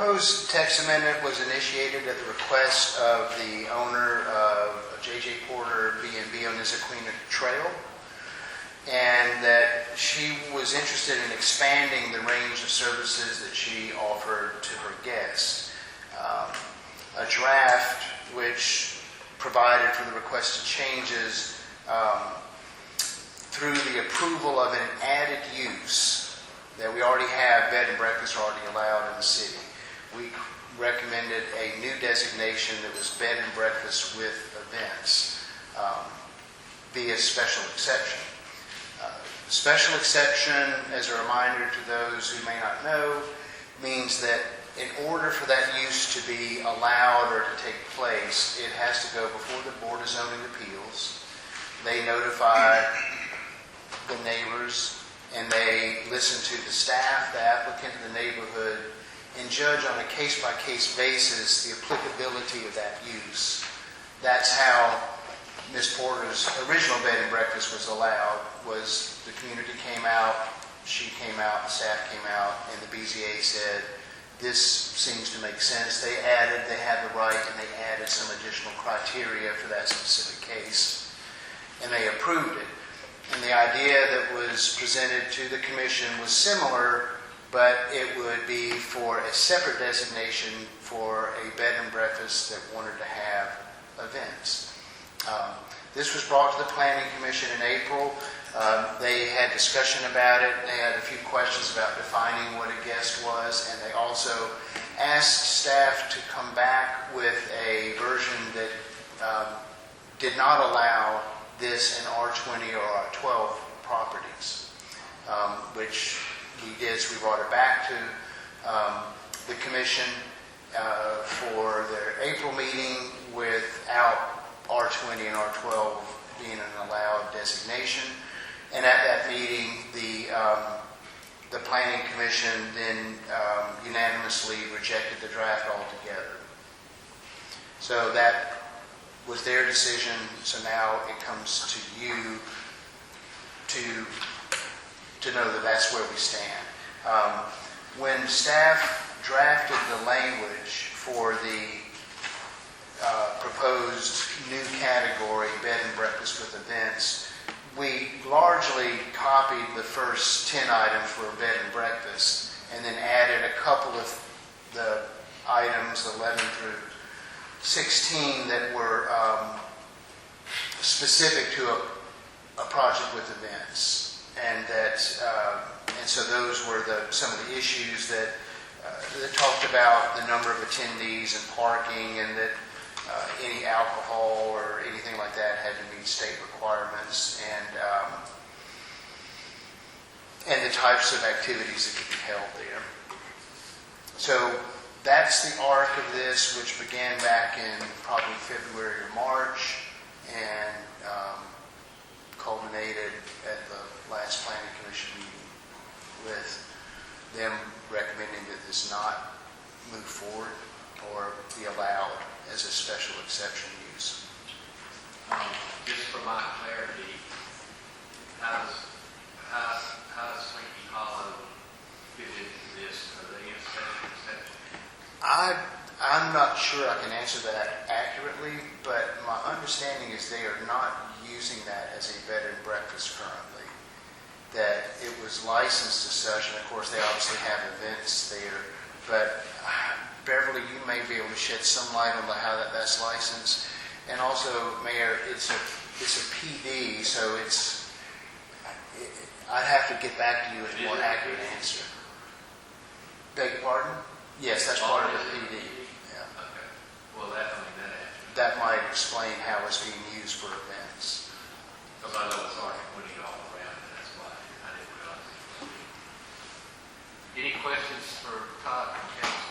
proposed text amendment was initiated at the request of the owner of J.J. Porter B&B on Issaquena Trail, and that she was interested in expanding the range of services that she offered to her guests. A draft which provided for the requested changes through the approval of an added use that we already have. Bed and breakfast already allowed in the city. We recommended a new designation that was bed and breakfast with events via special exception. Special exception, as a reminder to those who may not know, means that in order for that use to be allowed or to take place, it has to go before the Board of Zoning Appeals. They notify the neighbors, and they listen to the staff, the applicant, the neighborhood, and judge on a case-by-case basis the applicability of that use. That's how Ms. Porter's original bed and breakfast was allowed. Was the community came out, she came out, the staff came out, and the BZA said, this seems to make sense. They had the right, and they added some additional criteria for that specific case, and they approved it. And the idea that was presented to the commission was similar, but it would be for a separate designation for a bed and breakfast that wanted to have events. This was brought to the Planning Commission in April. They had discussion about it. They had a few questions about defining what a guest was, and they also asked staff to come back with a version that did not allow this in R20 or R12 properties, which we did. So we brought it back to the commission for their April meeting without R20 and R12 being an allowed designation. And at that meeting, the Planning Commission then unanimously rejected the draft altogether. So that was their decision. So now it comes to you to know that that's where we stand. When staff drafted the language for the proposed new category, bed and breakfast with events, we largely copied the first 10 items for bed and breakfast, and then added a couple of the items, 11 through 16, that were specific to a project with events, and that and so those were some of the issues that talked about the number of attendees and parking, and that any alcohol or anything like that had to meet state requirements, and the types of activities that could be held there. So that's the arc of this, which began back in probably February or March, and culminated at the last Planning Commission meeting with them recommending that this not move forward or be allowed as a special exception use. Just for my clarity, how does Sleepy Hollow fit into this? Are they a special exception? I'm not sure I can answer that accurately, but my understanding is they are not using that as a bed and breakfast currently. That it was licensed as such, and of course they obviously have events there, but Beverly, you may be able to shed some light on how that's licensed. And also, Mayor, it's a PD, so I'd have to get back to you with a more accurate answer. Beg your pardon? Yes, that's part of the PD. Yeah. Okay. Well, that might explain how it's being used for events. Because I know it's already putting it all around, and that's why I didn't realize it. Any questions for Todd and Council?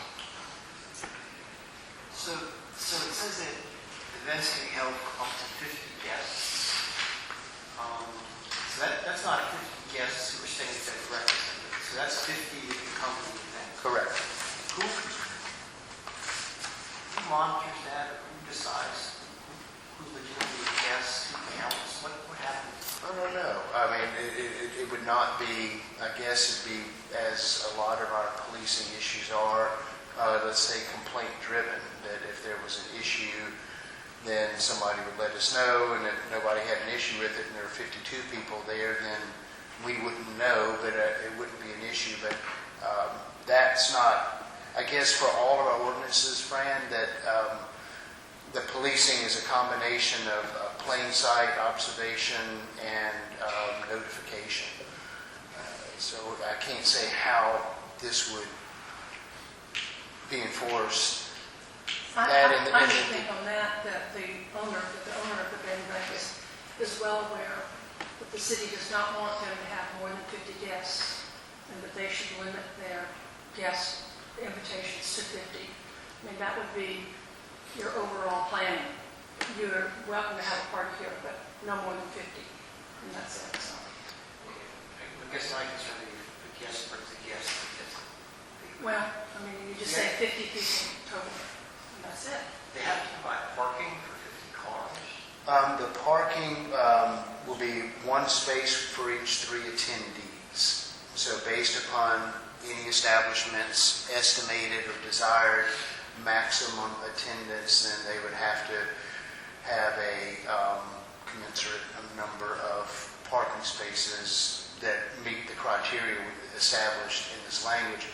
So it says that events can be held for up to 50 guests. So that's not 50 guests who are staying at the breakfast. So that's 50 that can come to the event. Correct. Who monitors that? Who decides who's legitimately a guest? Who counts? What happens? I don't know. I mean, it would not be, I guess it'd be, as a lot of our policing issues are, let's say, complaint-driven, that if there was an issue, then somebody would let us know, and if nobody had an issue with it, and there were 52 people there, then we wouldn't know, but it wouldn't be an issue. But that's not, I guess, for all of our ordinances, Fran, that the policing is a combination of plain sight, observation, and notification. So I can't say how this would be enforced. I would think on that the owner of the bed and breakfast is well aware that the city does not want them to have more than 50 guests, and that they should limit their guest invitations to 50. I mean, that would be your overall planning. You're welcome to have a party here, but no more than 50, and that's it. So. I guess my concern is the guest brings the guest. Well, I mean, you just say 50 people total, and that's it. They have to provide parking for 50 cars. The parking will be one space for each 3 attendees. So based upon any establishment's estimated or desired maximum attendance, then they would have to have a commensurate number of parking spaces that meet the criteria established in this language.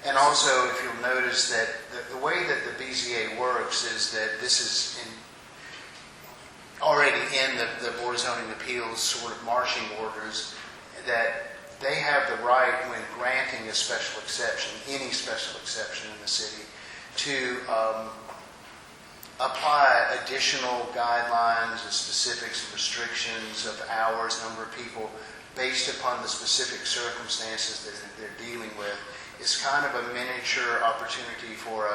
And also, if you'll notice that the way that the BZA works is that this is already in the Board of Zoning Appeals sort of marching orders, that they have the right, when granting a special exception, any special exception in the city, to apply additional guidelines and specifics and restrictions of hours, number of people, based upon the specific circumstances that they're dealing with. It's kind of a miniature opportunity for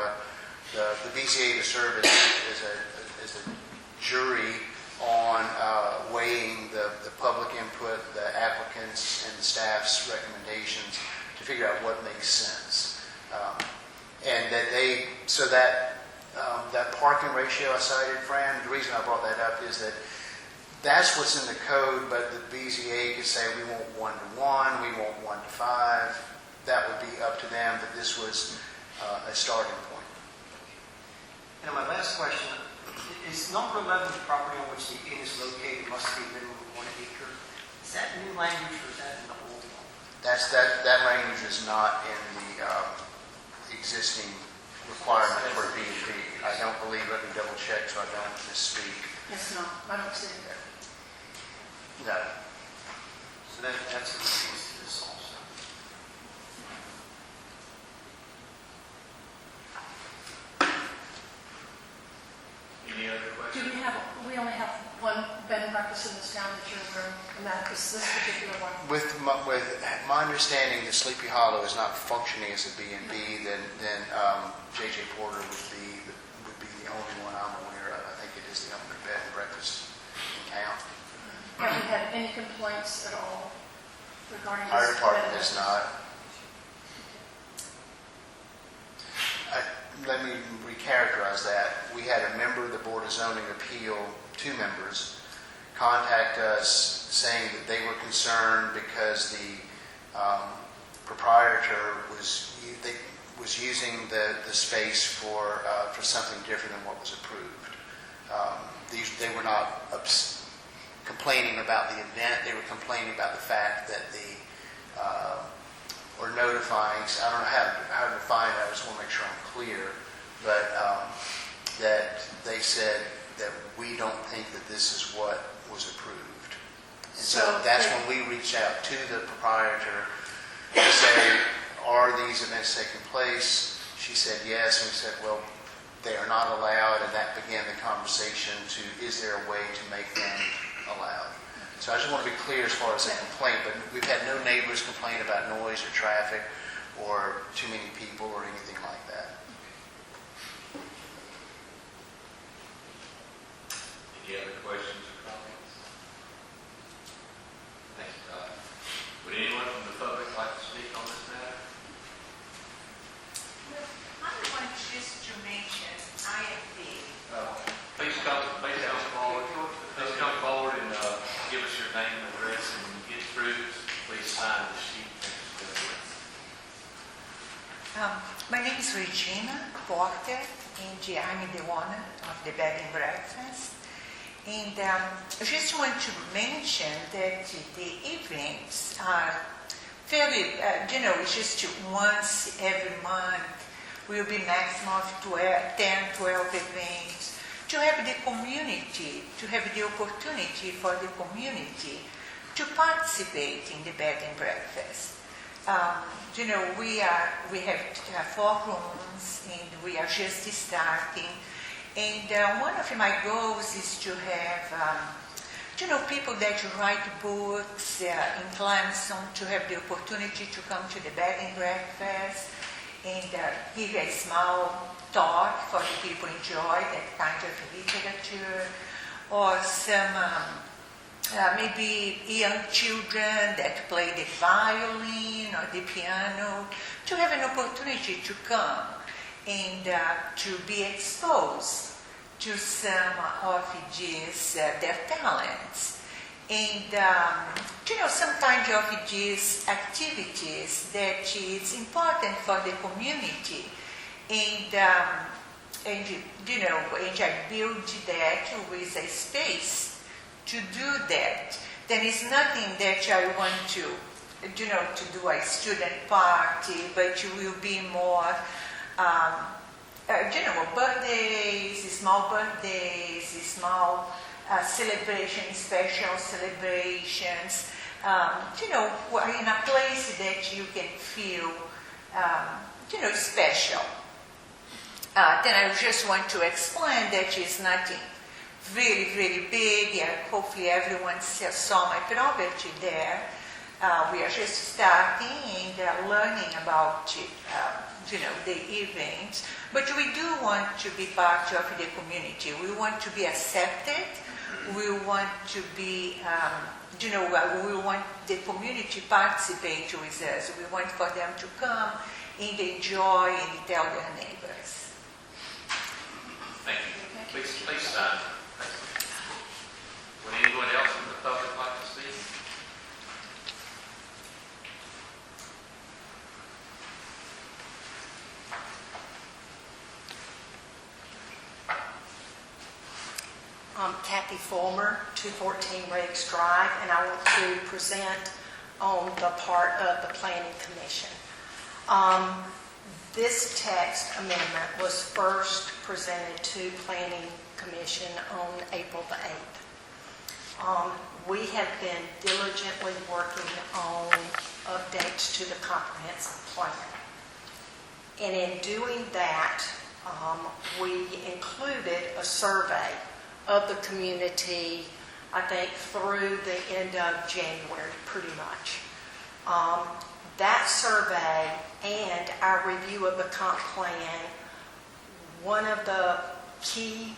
the BZA to serve as a jury on weighing the public input, the applicants, and the staff's recommendations to figure out what makes sense. And that that parking ratio I cited, Fran, the reason I brought that up is that that's what's in the code, but the BZA could say we want 1-to-1, we want 1-to-5. That would be up to them, but this was a starting point. And my last question, is number 11 the property on which the inn is located must be minimum 1 acre? Is that new language or is that in the old one? That language is not in the existing requirement for B&B. I don't believe, let me double check so I don't misspeak. It's not. I don't see it there. No. So that's a piece to this also. Any other questions? We only have one bed and breakfast in this town that you're aware of, and that is this particular one. With my understanding that Sleepy Hollow is not functioning as a B&B, then J.J. Porter would be the only one I'm aware of. I think it is the only bed and breakfast in town. Have we had any complaints at all regarding this? Our department bed and has breakfast? not. Let me recharacterize that. We had a member of the Board of Zoning Appeal, 2 members, contact us saying that they were concerned because the proprietor was using the space for something different than what was approved. They were not complaining about the event. They were complaining about the fact that or notifying, I don't know how to define it, I just want to make sure I'm clear, but that they said that we don't think that this is what was approved. And so that's when we reached out to the proprietor to say, are these events taking place? She said yes, and we said, well, they are not allowed, and that began the conversation to, is there a way to make them allowed? So I just want to be clear as far as a complaint, but we've had no neighbors complain about noise or traffic or too many people or anything like that. Any other questions or comments? Thank you, Todd. Would anyone from the public like to speak on this matter? I want just to mention IFB. Please come forward. Please come forward and give us your name and address, and when you get through, please sign the sheet. My name is Regina Porter, and I'm the owner of the bed and breakfast. And I just want to mention that the events are fairly, it's just once every month. Will be maximum of 10, 12 events to have the community, to have the opportunity for the community to participate in the bed and breakfast. We have 4 rooms and we are just starting. And one of my goals is to have, people that write books in Clemson to have the opportunity to come to the bed and breakfast and give a small talk for the people enjoy that kind of literature, or some maybe young children that play the violin or the piano, to have an opportunity to come and to be exposed to some of their talents. And, sometimes of these activities that is important for the community. And I build that with a space to do that. There is nothing that I want to do a student party, but it will be more, birthdays, small celebrations, special celebrations, in a place that you can feel, special. Then I just want to explain that it's nothing really, really big, and hopefully everyone saw my property there. We are just starting and learning about the events, but we do want to be part of the community. We want to be accepted. We want to be, we want the community to participate with us. We want for them to come and enjoy and tell their neighbors. Thank you. Please sign. Would anyone else from the public like to speak? I'm Kathy Fulmer, 214 Riggs Drive, and I want to present on the part of the Planning Commission. This text amendment was first presented to Planning Commission on April the 8th. We have been diligently working on updates to the comprehensive plan. And in doing that, we included a survey of the community, I think, through the end of January, pretty much. That survey and our review of the comp plan, one of the key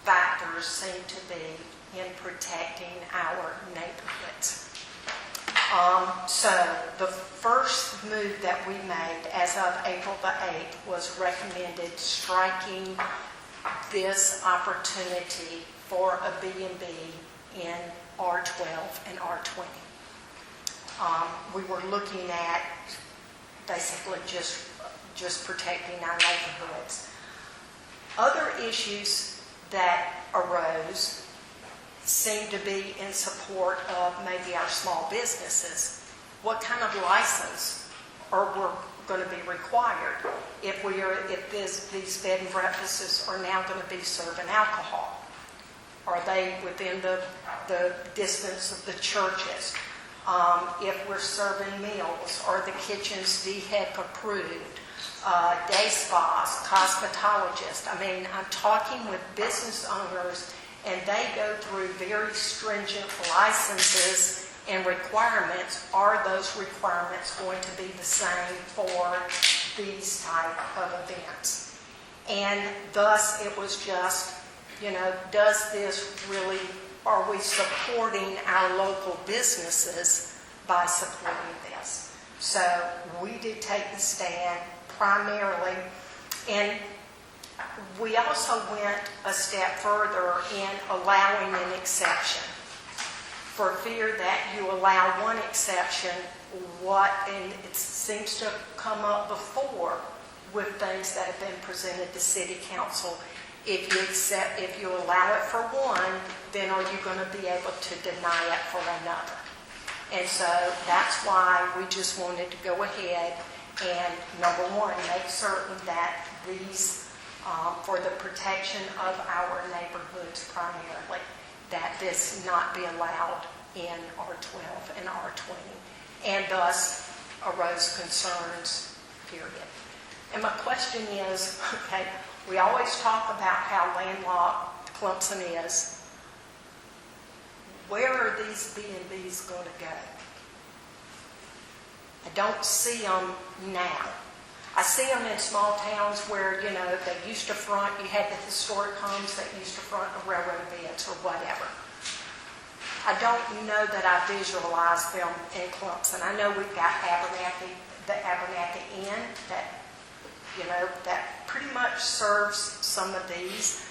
factors seemed to be in protecting our neighborhoods. So the first move that we made as of April the 8th was recommended striking this opportunity for a B&B in R12 and R20. We were looking at basically just protecting our neighborhoods. Other issues that arose seem to be in support of maybe our small businesses. What kind of license were going to be required if these bed and breakfasts are now going to be serving alcohol? Are they within the distance of the churches? If we're serving meals, are the kitchens DHEC approved? Day spas, cosmetologists. I mean, I'm talking with business owners, and they go through very stringent licenses and requirements. Are those requirements going to be the same for these type of events? And thus, it was just, does this really, are we supporting our local businesses by supporting this? So we did take the stand primarily, and we also went a step further in allowing an exception. For fear that you allow one exception, and it seems to have come up before, with things that have been presented to city council. If you allow it for one, then are you going to be able to deny it for another? And so that's why we just wanted to go ahead and, number one, make certain that these, for the protection of our neighborhoods primarily, that this not be allowed in R12 and R20, and thus arose concerns, period. And my question is, okay, we always talk about how landlocked Clemson is. Where are these B&Bs going to go? I don't see them now. I see them in small towns where, you know, they used to front, you had the historic homes that used to front the railroad beds or whatever. I don't know that I visualize them in Clemson. I know we've got the Abernathy Inn that, you know, that pretty much serves some of these.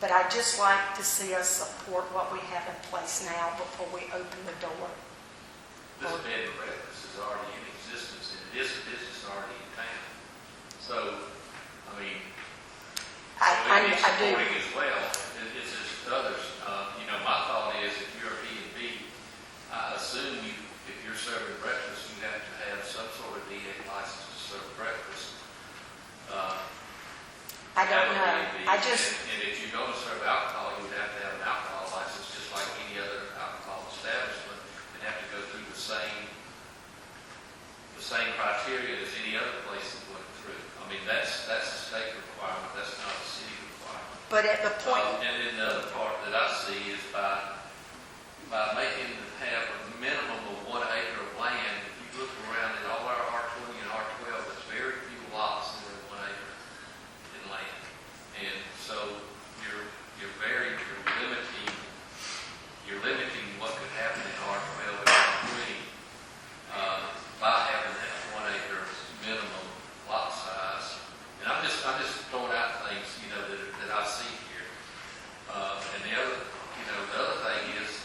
But I'd just like to see us support what we have in place now before we open the door. This bed and breakfast is already in existence, and it is a business already in town. So, I mean, I it's do. supporting as well. It's just others. You know, my thought is if you're a B&B, I assume if you're serving breakfast, you have to have some sort of DA license to serve breakfast. I don't know. And if you're going to serve alcohol, you would have to have an alcohol license, just like any other alcohol establishment, and have to go through the same criteria as any other place that went through. I mean, that's a state requirement. That's not a city requirement. But at the point, And then the other part that I see is by making them have a minimum of 1 acre of land. If you look around at all our R20 and R12, there's very few lots that are 1 acre in land. And so you're limiting what could happen in R12 and R20 by having that 1 acre minimum lot size. And I'm just throwing out things, you know, that I see here. And the other thing is,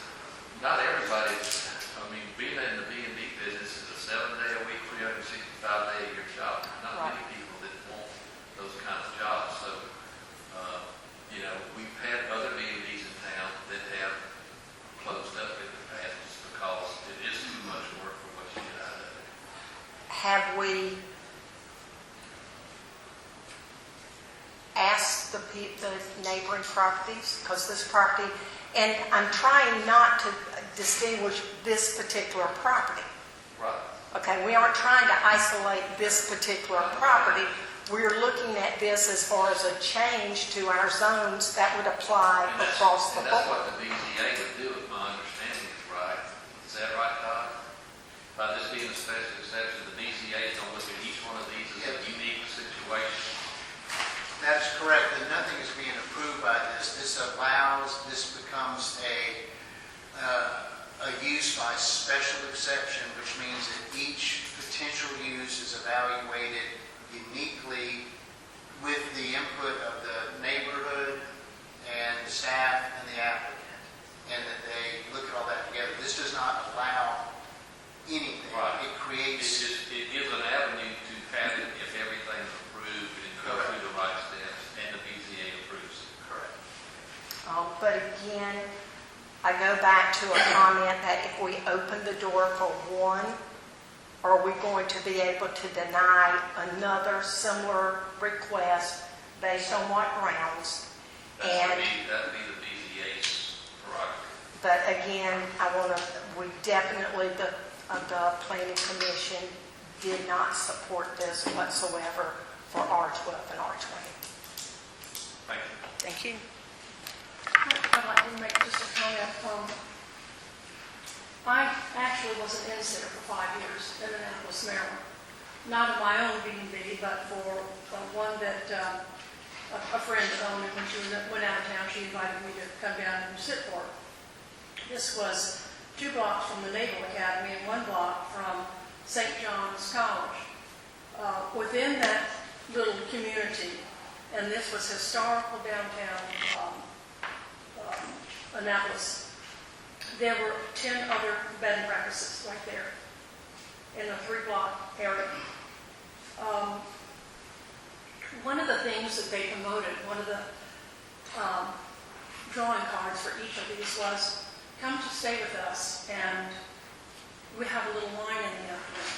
not everybody, I mean, being in the B&B business is a 7-day-a-week, 365-day-a-year job. Not many people that want those kind of jobs. So, you know, we've had other B&Bs in town that have closed up in the past just because it is too much work for what you get out of it. have we asked the neighboring properties? Because this property, and I'm trying not to distinguish this particular property. Right. Okay, we aren't trying to isolate this particular property. We're looking at this as far as a change to our zones that would apply across the And that's board. what the BZA would do, if my understanding is right. Is that right, Todd? By this being a special exception, the BZA is going to look at each one of these as a unique situation. That's correct, and nothing is being approved by this. This becomes a use by special exception, which means that each potential use is evaluated uniquely with the input of the neighborhood and the staff and the applicant, and that they look at all that together. This does not allow anything. Right. It creates... It gives an avenue to have it if everything's approved and go through the right steps and the BZA approves it. Correct. But again, I go back to a comment that if we open the door for one, are we going to be able to deny another similar request based on what grounds? That'd be the BZA's prerogative. But again, we definitely, the Planning Commission did not support this whatsoever for R12 and R20. Thank you. Thank you. I'd like to make just a comment. I actually was an inn-sitter for 5 years in Annapolis, Maryland. Not of my own B&B, but for one that a friend owned. And when she went out of town, she invited me to come down and sit for her. This was 2 blocks from the Naval Academy and 1 block from St. John's College. Within that little community, and this was historical downtown Annapolis, there were 10 other bed and breakfasts right there in a 3-block area. One of the things that they promoted, one of the drawing cards for each of these was, come to stay with us, and we have a little wine in the afternoon,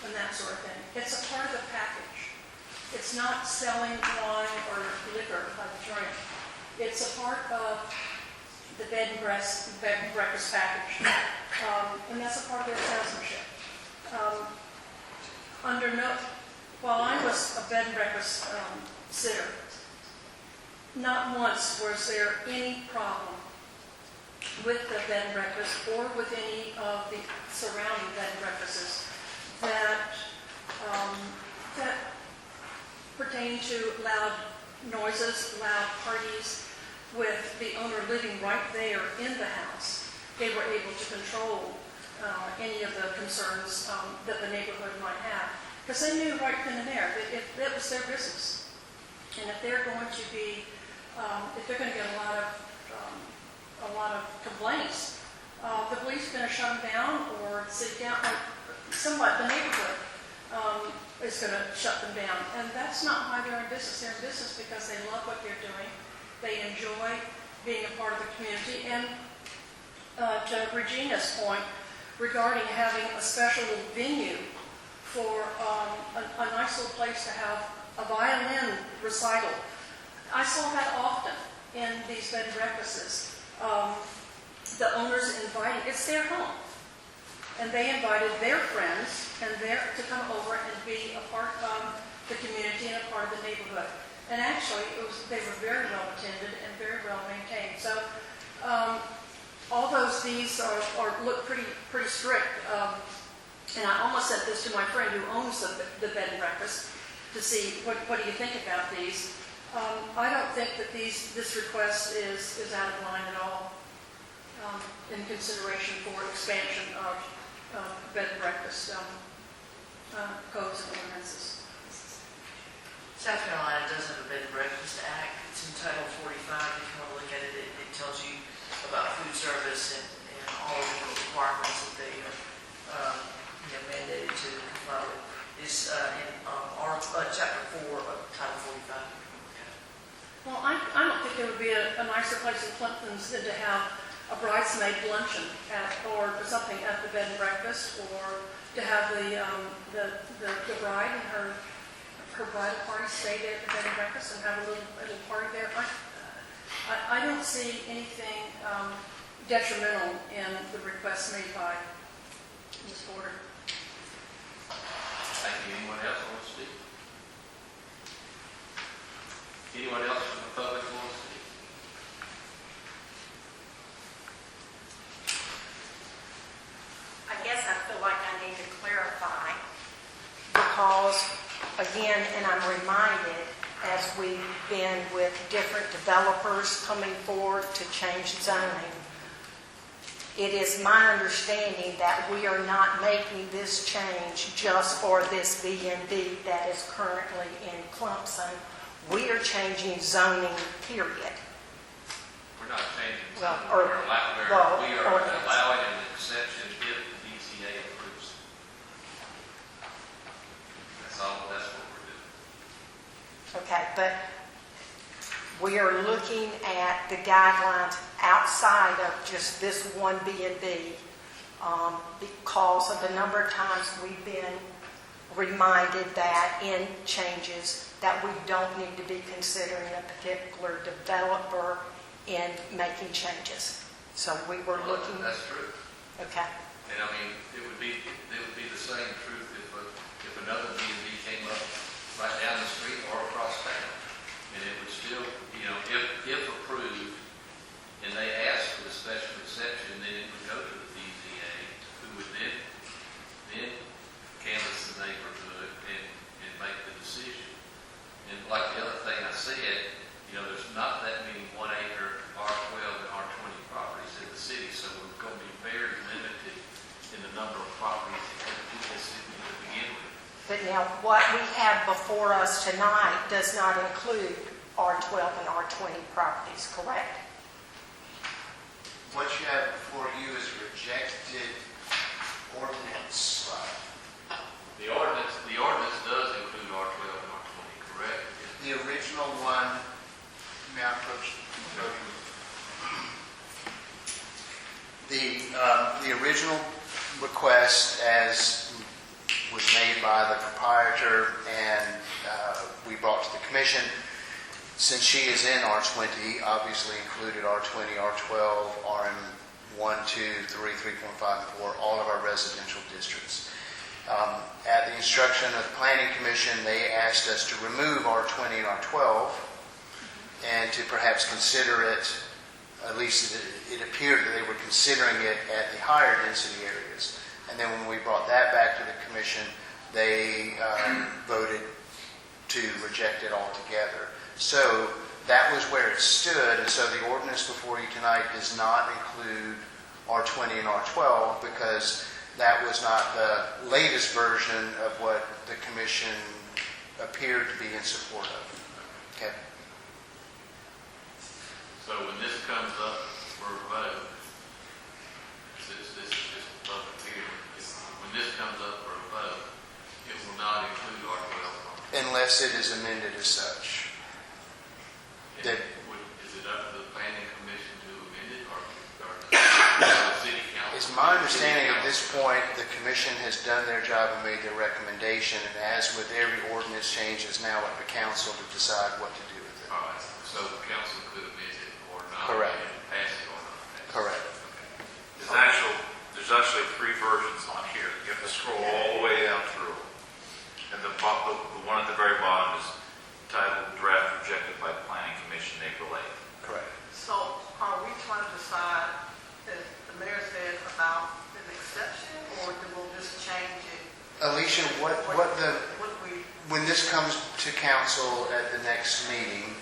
and that sort of thing. It's a part of the package. It's not selling wine or liquor like a drink. It's a part of the bed and breakfast package, and that's a part of their salesmanship. While I was a bed and breakfast sitter, not once was there any problem with the bed and breakfast or with any of the surrounding bed and breakfasts that pertain to loud noises, loud parties, with the owner living right there in the house. They were able to control any of the concerns that the neighborhood might have, because they knew right then and there that if that was their business, and if they're going to be, if they're going to get a lot of complaints, the police are going to shut them down, or city council, somewhat the neighborhood is going to shut them down. And that's not why they're in business. They're in business because they love what they're doing. They enjoy being a part of the community. And to Regina's point regarding having a special little venue for a nice little place to have a violin recital, I saw that often in these bed and breakfasts. The owners invited, it's their home, and they invited their friends to come over and be a part of the community and a part of the neighborhood. And actually, they were very well attended and very well maintained. So all these look pretty strict. And I almost sent this to my friend who owns the bed and breakfast to see what do you think about these. I don't think that this request is out of line at all in consideration for expansion of bed and breakfast codes and ordinances. South Carolina does have a bed and breakfast act. It's in Title 45. If you want to look at it, it tells you about food service and all of the requirements that they are mandated to comply with. It's in Chapter 4 of Title 45. Well, I don't think there would be a nicer place in Clemson than to have a bridesmaid luncheon or something at the bed and breakfast, or to have the bride and her bridal party stay there at the bed and breakfast and have a little party there. I don't see anything detrimental in the request made by Ms. Porter. Thank you. Anyone else want to speak? Anyone else from the public want to speak? I guess I feel like I need to clarify, because, again, and I'm reminded, as we've been with different developers coming forward to change zoning, it is my understanding that we are not making this change just for this B&B that is currently in Clemson. We are changing zoning, period. We're not changing. Well, we are allowing an exception if the DCA approves. That's what we're doing. Okay, but we are looking at the guidelines outside of just this one B&B because of the number of times we've been reminded that in changes that we don't need to be considering a particular developer in making changes. So we were looking. That's true. Okay. And I mean, it would be the same truth if another B&B came up right down the street or across town, and it would still, if approved, and they asked for the special exception, then it would go to the DZA, who would then canvass the neighborhood and make the decision. And like the other thing I said, there's not that many 1 acre R12 and R20 properties in the city, so we're going to be very limited in the number of properties that could do this to begin with. But now what we have before us tonight does not include R12 and R20 properties, correct? What you have before you is rejected ordinance. The ordinance does include R12 and R20, correct? The original request as was made by the proprietor and we brought to the commission, since she is in R20, obviously included R20, R12, RM1, 2, 3, 3.5, and 4, all of our residential districts. At the instruction of the Planning Commission, they asked us to remove R20 and R12 and to perhaps consider it, at least it appeared that they were considering it at the higher density areas. And then when we brought that back to the commission, they voted to reject it altogether. So that was where it stood, and so the ordinance before you tonight does not include R20 and R12 because that was not the latest version of what the commission appeared to be in support of. Okay. So when this comes up for a vote, since this is just a public hearing, when this comes up for a vote, it will not include R12. Unless it is amended as such. That, Is it up to the planning commission to amend it or the city council? it's my understanding at this point, the commission has done their job and made their recommendation, and as with every ordinance change, it's now up to council to decide what to do with it. All right, so the council could amend it or not. Correct. Pass it or not pass it. Correct. There's actually three versions on here. You have to scroll all the way down through. And the one at the very bottom is titled Draft Rejected by the Planning Commission, April 8th. Correct. So are we trying to decide, as the mayor said, about an exception, or do we just change it? Alicia, What we, when this comes to council at the next meeting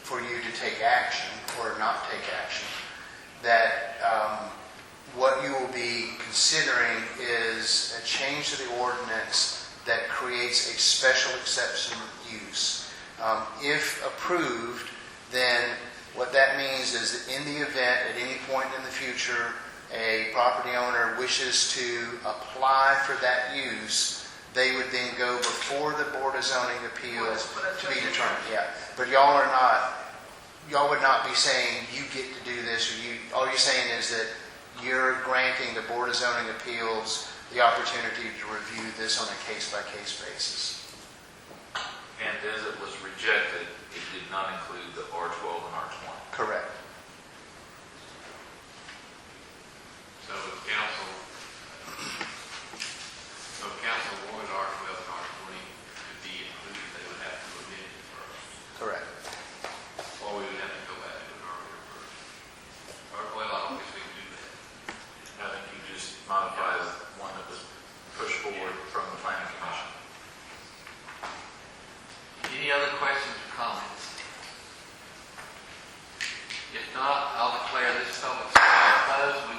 for you to take action or not take action, that what you will be considering is a change to the ordinance that creates a special exception use. If approved, then what that means is that in the event at any point in the future a property owner wishes to apply for that use, they would then go before the Board of Zoning Appeals to be determined. Yeah, but y'all would not be saying you get to do this, or all you're saying is that you're granting the Board of Zoning Appeals the opportunity to review this on a case-by-case basis. And as it was rejected, it did not include the R12 and R20. Correct. So if council wanted R12 and R20 to be included, they would have to amend it first. Correct. Or we would have to go back to an earlier version. Well, I guess we can do that. I think you just modify the one that was pushed forward from the Planning Commission. Any other questions or comments? If not, I'll declare this public session closed.